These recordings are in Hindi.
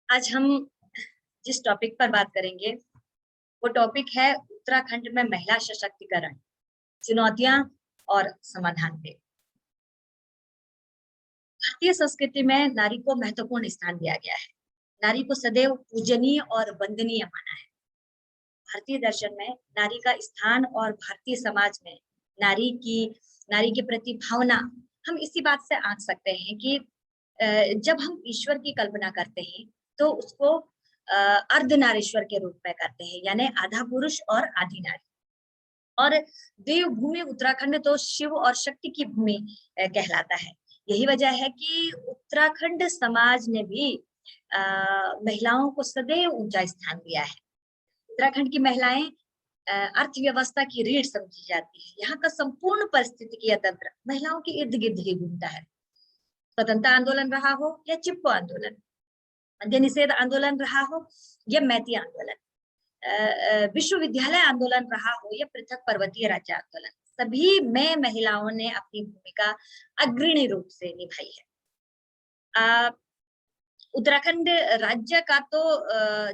आज हम जिस टॉपिक पर बात करेंगे वो टॉपिक है उत्तराखंड में महिला सशक्तिकरण, चुनौतियां और समाधान पे। भारतीय संस्कृति में नारी को महत्वपूर्ण स्थान दिया गया है। नारी को सदैव पूजनीय और वंदनीय माना है। भारतीय दर्शन में नारी का स्थान और भारतीय समाज में नारी के प्रति भावना हम इसी बात से आंक सकते हैं कि जब हम ईश्वर की कल्पना करते हैं तो उसको अर्धनारीश्वर के रूप में करते हैं, यानी आधा पुरुष और आधी नारी। और देवभूमि उत्तराखंड तो शिव और शक्ति की भूमि कहलाता है। यही वजह है कि उत्तराखंड समाज ने भी महिलाओं को सदैव ऊंचा स्थान दिया है। उत्तराखंड की महिलाएं अर्थव्यवस्था की रीढ़ समझी जाती है। यहाँ का संपूर्ण परिस्थितिकीय तंत्र महिलाओं के इर्द गिर्द ही घूमता है। स्वतंत्रता आंदोलन रहा हो या चिपको आंदोलन, मद्य निषेध आंदोलन रहा हो या मैती आंदोलन, विश्वविद्यालय आंदोलन रहा हो या पृथक पर्वतीय राज्य आंदोलन, सभी में महिलाओं ने अपनी भूमिका अग्रणी रूप से निभाई है। उत्तराखंड राज्य का तो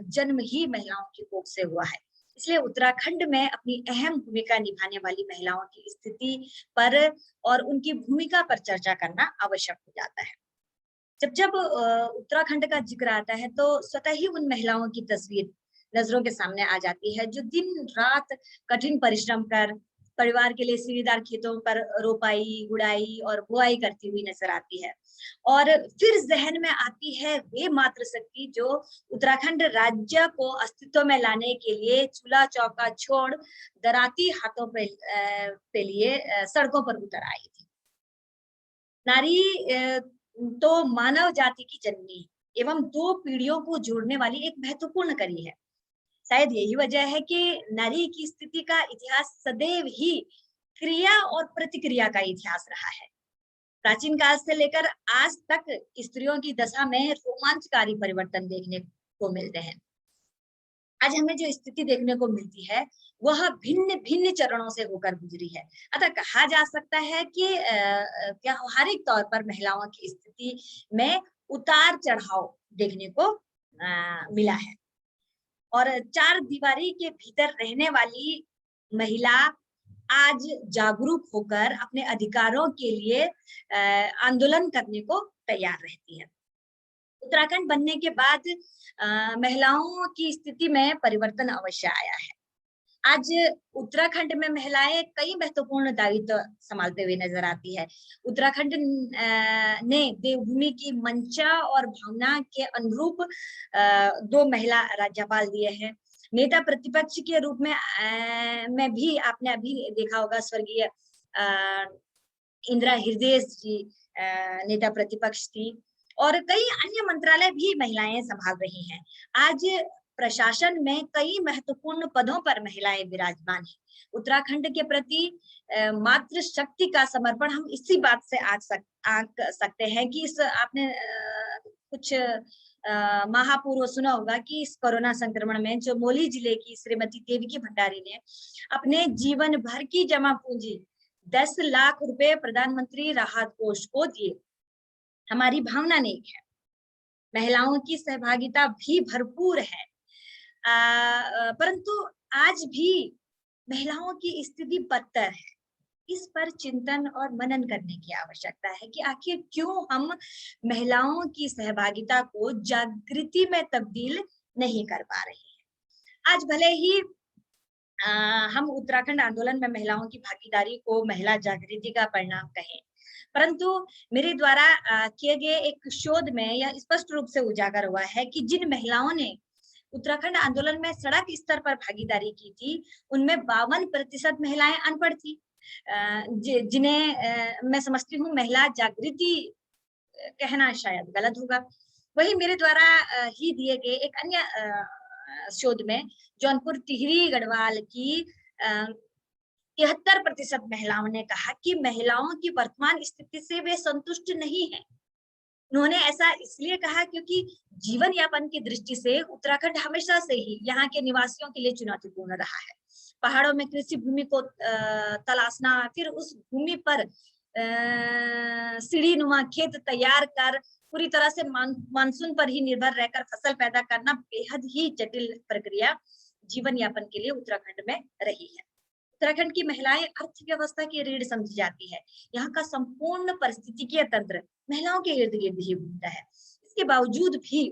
जन्म ही महिलाओं की कोख से हुआ है, इसलिए उत्तराखंड में अपनी अहम भूमिका निभाने वाली महिलाओं की स्थिति पर और उनकी भूमिका पर चर्चा करना आवश्यक हो जाता है। जब जब उत्तराखंड का जिक्र आता है तो स्वतः ही उन महिलाओं की तस्वीर नजरों के सामने आ जाती है जो दिन रात कठिन परिश्रम कर परिवार के लिए सीढ़ीदार खेतों पर रोपाई, गुड़ाई और बुआई करती हुई नजर आती है। और फिर जहन में आती है वे मातृ शक्ति जो उत्तराखंड राज्य को अस्तित्व में लाने के लिए चूल्हा चौका छोड़ दराती हाथों पे लिए सड़कों पर उतर आई थी। नारी तो मानव जाति की जननी एवं दो पीढ़ियों को जोड़ने वाली एक महत्वपूर्ण कड़ी है। शायद यही वजह है कि नारी की स्थिति का इतिहास सदैव ही क्रिया और प्रतिक्रिया का इतिहास रहा है। प्राचीन काल से लेकर आज तक स्त्रियों की दशा में रोमांचकारी परिवर्तन देखने को मिलते हैं। आज हमें जो स्थिति देखने को मिलती है वह भिन्न भिन्न चरणों से होकर गुजरी है। अतः कहा जा सकता है कि व्यावहारिक तौर पर महिलाओं की स्थिति में उतार चढ़ाव देखने को मिला है। और चार दीवारी के भीतर रहने वाली महिला आज जागरूक होकर अपने अधिकारों के लिए आंदोलन करने को तैयार रहती है। उत्तराखंड बनने के बाद महिलाओं की स्थिति में परिवर्तन अवश्य आया है। आज उत्तराखंड में महिलाएं कई महत्वपूर्ण दायित्व संभालते हुए नजर आती है। उत्तराखंड ने देवभूमि की मंशा और भावना के अनुरूप दो महिला राज्यपाल दिए हैं। नेता प्रतिपक्ष के रूप में भी आपने अभी देखा होगा, स्वर्गीय इंदिरा हृदय जी नेता प्रतिपक्ष थी और कई अन्य मंत्रालय भी महिलाएं संभाल रही हैं। आज प्रशासन में कई महत्वपूर्ण पदों पर महिलाएं विराजमान हैं। उत्तराखंड के प्रति मातृ शक्ति का समर्पण हम इसी बात से आंक सकते हैं कि इस आपने कुछ महापूर्व सुना होगा कि इस कोरोना संक्रमण में चमोली जिले की श्रीमती देवकी भंडारी ने अपने जीवन भर की जमा पूंजी 10 लाख रुपए प्रधानमंत्री राहत कोष को दिए। हमारी भावना नहीं है, महिलाओं की सहभागिता भी भरपूर है, परंतु आज भी महिलाओं की स्थिति बदतर है। इस पर चिंतन और मनन करने की आवश्यकता है कि आखिर क्यों हम महिलाओं की सहभागिता को जागृति में तब्दील नहीं कर पा रहे हैं। आज भले ही हम उत्तराखंड आंदोलन में महिलाओं की भागीदारी को महिला जागृति का परिणाम कहें, परंतु मेरे द्वारा किए गए एक शोध में यह स्पष्ट रूप से उजागर हुआ है कि जिन महिलाओं ने उत्तराखंड आंदोलन में सड़क स्तर पर भागीदारी की थी उनमें 52% महिलाएं अनपढ़ थी, जिन्हें मैं समझती हूँ महिला जागृति कहना शायद गलत होगा। वही मेरे द्वारा ही दिए गए एक अन्य शोध में जौनपुर टिहरी गढ़वाल की 73% महिलाओं ने कहा कि महिलाओं की वर्तमान स्थिति से वे संतुष्ट नहीं हैं। उन्होंने ऐसा इसलिए कहा क्योंकि जीवन यापन की दृष्टि से उत्तराखंड हमेशा से ही यहाँ के निवासियों के लिए चुनौतीपूर्ण रहा है। पहाड़ों में कृषि भूमि को तलाशना, फिर उस भूमि पर सीढ़ी नुमा खेत तैयार कर पूरी तरह से मानसून पर ही निर्भर रहकर फसल पैदा करना बेहद ही जटिल प्रक्रिया जीवन यापन के लिए उत्तराखंड में रही है। उत्तराखंड की महिलाएं अर्थव्यवस्था की रीढ़ समझी जाती है। यहाँ का संपूर्ण पारिस्थितिकीय तंत्र महिलाओं के इर्द गिर्द ही घूमता है। इसके बावजूद भी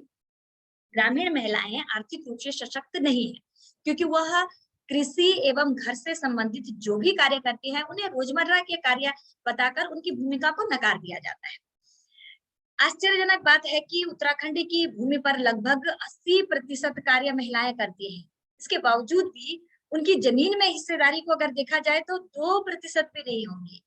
ग्रामीण महिलाएं आर्थिक रूप से सशक्त नहीं है, क्योंकि वह कृषि एवं घर से संबंधित जो भी कार्य करती है उन्हें रोजमर्रा के कार्य बताकर उनकी भूमिका को नकार दिया जाता है। आश्चर्यजनक बात है कि उत्तराखंड की भूमि पर लगभग 80% कार्य महिलाएं करती हैं। इसके बावजूद भी उनकी जमीन में हिस्सेदारी को अगर देखा जाए तो 2% भी नहीं होंगी।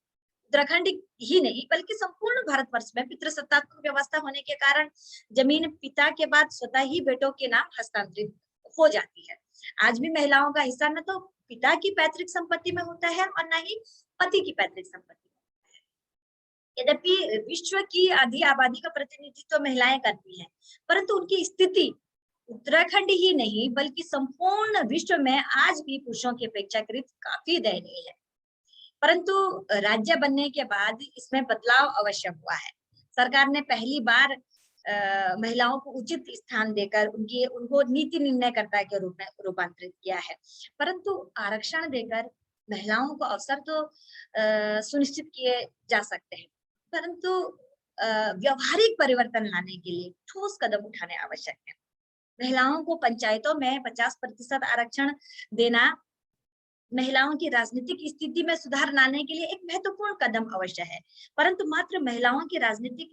उत्तराखंड ही नहीं बल्कि संपूर्ण भारतवर्ष में पितृसत्तात्मक व्यवस्था होने के कारण जमीन पिता के बाद स्वतः ही बेटों के नाम हस्तांतरित हो जाती है। आज भी महिलाओं का हिस्सा न तो पिता की पैतृक संपत्ति में होता है और न ही पति की पैतृक संपत्ति में। यद्यपि विश्व की आधी आबादी का प्रतिनिधित्व तो महिलाएं करती हैं, परंतु उनकी स्थिति उत्तराखंड ही नहीं बल्कि संपूर्ण विश्व में आज भी पुरुषों की अपेक्षाकृत काफी दयनीय है। परंतु राज्य बनने के बाद इसमें बदलाव अवश्य हुआ है। सरकार ने पहली बार महिलाओं को उचित स्थान देकर उनको नीति निर्णयकर्ता के रूप में रूपांतरित किया है, परंतु आरक्षण देकर महिलाओं को अवसर तो सुनिश्चित किए जा सकते हैं, परंतु व्यवहारिक परिवर्तन लाने के लिए ठोस कदम उठाने आवश्यक है। महिलाओं को पंचायतों में 50% आरक्षण देना महिलाओं की राजनीतिक स्थिति में सुधार लाने के लिए एक महत्वपूर्ण कदम अवश्य है, परंतु मात्र महिलाओं की राजनीतिक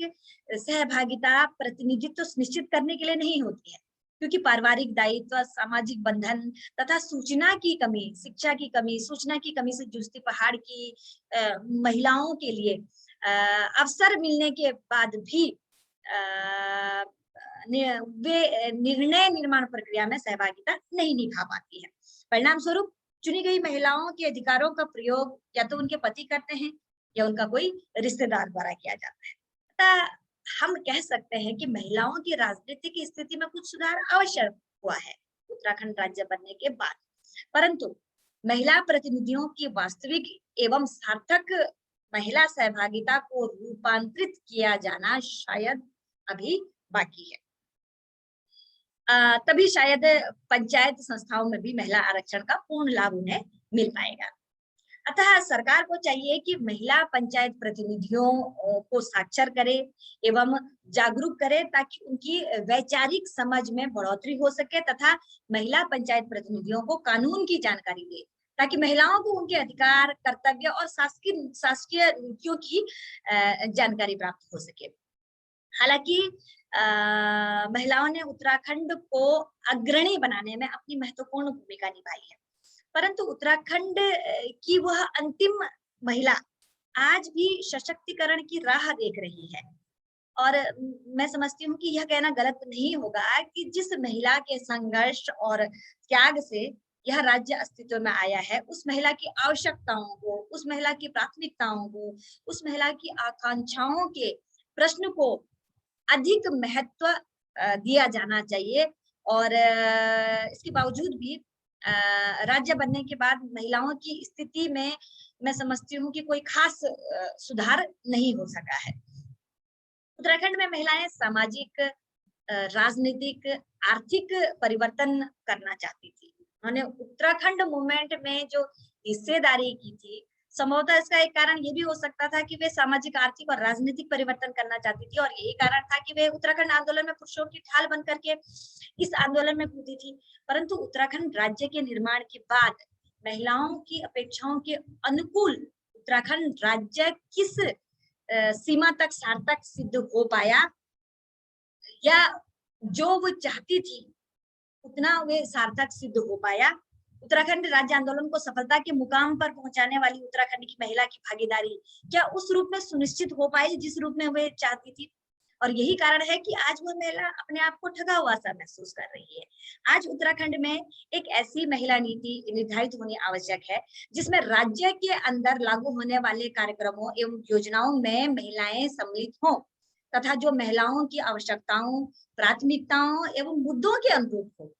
सहभागिता प्रतिनिधित्व सुनिश्चित करने के लिए नहीं होती है, क्योंकि पारिवारिक दायित्व, सामाजिक बंधन तथा सूचना की कमी, शिक्षा की कमी, सूचना की कमी से जूझती पहाड़ की महिलाओं के लिए अवसर मिलने के बाद भी वे निर्णय निर्माण प्रक्रिया में सहभागिता नहीं निभा पाती है। परिणाम स्वरूप चुनी गई महिलाओं के अधिकारों का प्रयोग या तो उनके पति करते हैं या उनका कोई रिश्तेदार द्वारा किया जाता है। अतः हम कह सकते हैं कि महिलाओं की राजनीतिक स्थिति में कुछ सुधार अवश्य हुआ है उत्तराखंड राज्य बनने के बाद, परंतु महिला प्रतिनिधियों की वास्तविक एवं सार्थक महिला सहभागिता को रूपांतरित किया जाना शायद अभी बाकी है। तभी शायद पंचायत संस्थाओं में भी महिला आरक्षण का पूर्ण लाभ उन्हें मिल पाएगा। अतः सरकार को चाहिए कि महिला पंचायत प्रतिनिधियों को साक्षर करे एवं जागरूक करे ताकि उनकी वैचारिक समझ में बढ़ोतरी हो सके तथा महिला पंचायत प्रतिनिधियों को कानून की जानकारी दे ताकि महिलाओं को उनके अधिकार, कर्तव्य और शासकीय नीतियों की जानकारी प्राप्त हो सके। हालांकि महिलाओं ने उत्तराखंड को अग्रणी बनाने में अपनी महत्वपूर्ण भूमिका निभाई है, परंतु उत्तराखंड की वह अंतिम महिला आज भी सशक्तिकरण की राह देख रही है। और मैं समझती हूँ कि यह कहना गलत नहीं होगा कि जिस महिला के संघर्ष और त्याग से यह राज्य अस्तित्व में आया है, उस महिला की आवश्यकताओं को, उस महिला की प्राथमिकताओं को, उस महिला की आकांक्षाओं के प्रश्न को अधिक महत्व दिया जाना चाहिए। और इसके बावजूद भी राज्य बनने के बाद महिलाओं की स्थिति में मैं समझती हूँ कि कोई खास सुधार नहीं हो सका है। उत्तराखंड में महिलाएं सामाजिक, राजनीतिक, आर्थिक परिवर्तन करना चाहती थी। उन्होंने उत्तराखंड मूवमेंट में जो हिस्सेदारी की थी, संभवतः इसका एक कारण ये भी हो सकता था कि वे सामाजिक, आर्थिक और राजनीतिक परिवर्तन करना चाहती थी और यही कारण था कि वे उत्तराखंड आंदोलन में पुरुषों की ढाल बन करके इस आंदोलन में कूदी थी। परंतु उत्तराखंड राज्य के निर्माण के बाद महिलाओं की अपेक्षाओं के अनुकूल उत्तराखंड राज्य किस सीमा तक सार्थक सिद्ध हो पाया या जो वो चाहती थी उतना वे सार्थक सिद्ध हो पाया। उत्तराखंड राज्य आंदोलन को सफलता के मुकाम पर पहुंचाने वाली उत्तराखंड की महिला की भागीदारी क्या उस रूप में सुनिश्चित हो पाई जिस रूप में वे चाहती थी? और यही कारण है कि आज वह महिला अपने आप को ठगा हुआ सा महसूस कर रही है। आज उत्तराखंड में एक ऐसी महिला नीति निर्धारित होनी आवश्यक है जिसमें राज्य के अंदर लागू होने वाले कार्यक्रमों एवं योजनाओं में महिलाएं सम्मिलित हों तथा जो महिलाओं की आवश्यकताओं, प्राथमिकताओं एवं मुद्दों के अनुरूप हो।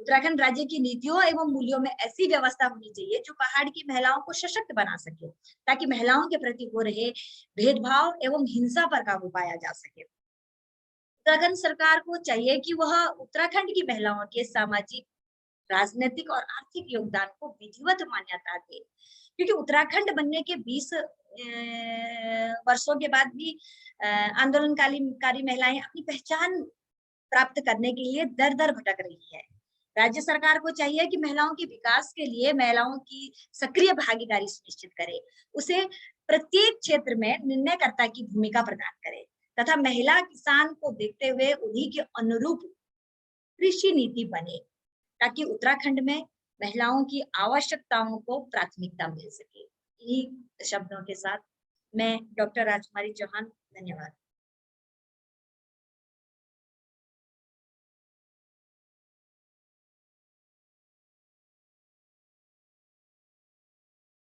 उत्तराखंड राज्य की नीतियों एवं मूल्यों में ऐसी व्यवस्था होनी चाहिए जो पहाड़ की महिलाओं को सशक्त बना सके, ताकि महिलाओं के प्रति हो रहे भेदभाव एवं हिंसा पर काबू पाया जा सके। उत्तराखंड सरकार को चाहिए कि वह उत्तराखंड की महिलाओं के सामाजिक, राजनीतिक और आर्थिक योगदान को विधिवत मान्यता दे, क्योंकि उत्तराखंड बनने के 20 वर्षों के बाद भी आंदोलनकारी महिलाएं अपनी पहचान प्राप्त करने के लिए दर-दर भटक रही है। राज्य सरकार को चाहिए कि महिलाओं के विकास के लिए महिलाओं की सक्रिय भागीदारी सुनिश्चित करे, उसे प्रत्येक क्षेत्र में निर्णयकर्ता की भूमिका प्रदान करे तथा महिला किसान को देखते हुए उन्हीं के अनुरूप कृषि नीति बने, ताकि उत्तराखंड में महिलाओं की आवश्यकताओं को प्राथमिकता मिल सके। इन्हीं शब्दों के साथ मैं डॉक्टर राजकुमारी चौहान, धन्यवाद।